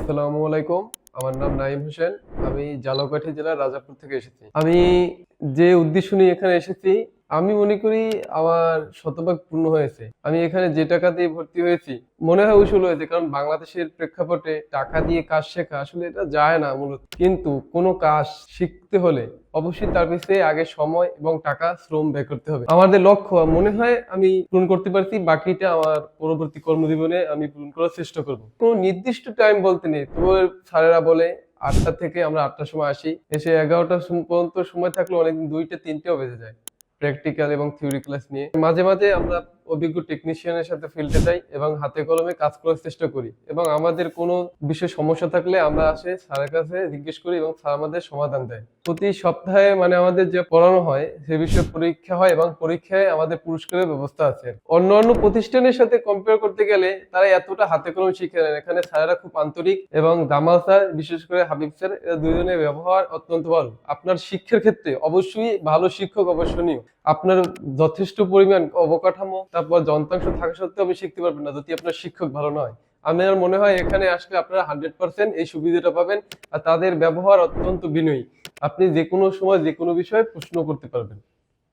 আসসালামু আলাইকুম। আমার নাম নাঈম হোসেন। আমি ঝালকাঠি জেলার রাজাপুর থেকে এসেছি। আমি যে উদ্দেশ্য নিয়ে এখানে এসেছি, আমি মনে করি আমার শতভাগ পূর্ণ হয়েছে। আমি এখানে যে টাকা দিয়ে ভর্তি হয়েছি, মনে হয় উসুল হয়েছে। কারণ বাংলাদেশের প্রেক্ষাপটে টাকা দিয়ে কাজ শেখা আসলে এটা যায় না মূলত। কিন্তু কোনো কাজ শিখতে হলে অবশ্যই তার পিছনে আগে সময় এবং টাকা শ্রম ব্যয় করতে হবে। আমাদের লক্ষ্য মনে হয় আমি পূরণ করতে পারছি, বাকিটা আমার পরবর্তী কর্মজীবনে আমি পূরণ করার চেষ্টা করব। কোনো নির্দিষ্ট টাইম বলতে নেই, তবু স্যারেরা বলে 8টা থেকে আমরা 8টার সময় আসি, এসে 11টা পর্যন্ত সময় থাকলে অনেকদিন 2টা 3টেও বেজে যায় প্র্যাকটিক্যাল এবং থিওরি ক্লাস নিয়ে। মাঝে মাঝে আমরা অভিজ্ঞ টেকনিশিয়ানের সাথে ফিল্ডে যাই এবং হাতে কলমে কাজ করার চেষ্টা করি, এবং আমাদের কোনো বিষয়ে সমস্যা থাকলে আমরা আসে স্যারের কাছে জিজ্ঞেস করি এবং স্যার আমাদের সমাধান দেয়। প্রতি সপ্তাহে আমাদের যে পড়ানো হয় সে বিষয়ে পরীক্ষা হয়, এবং পরীক্ষায় আমাদের পুরস্কারের ব্যবস্থা আছে। অন্যান্য প্রতিষ্ঠানের সাথে কম্পেয়ার করতে গেলে তারা এতটা হাতে কলমে শিখে নেন। এখানে স্যারেরা খুব আন্তরিক, এবং দামাল স্যার, বিশেষ করে হাবিব স্যার, এরা দুইজনের ব্যবহার অত্যন্ত ভালো। আপনার শিক্ষার ক্ষেত্রে অবশ্যই ভালো শিক্ষক অবশ্যনীয়। আপনার যথেষ্ট পরিমাণ অবকাঠামো তারপর যন্ত্রাংশ থাকা সত্ত্বেও আপনি শিখতে পারবেন না যদি আপনার শিক্ষক ভালো নয়। আমার মনে হয় এখানে আসলে আপনারা 100% এই সুবিধাটা পাবেন। আর তাদের ব্যবহার অত্যন্ত বিনয়ী। আপনি যে কোনো সময় যে কোনো বিষয়ে প্রশ্ন করতে পারবেন।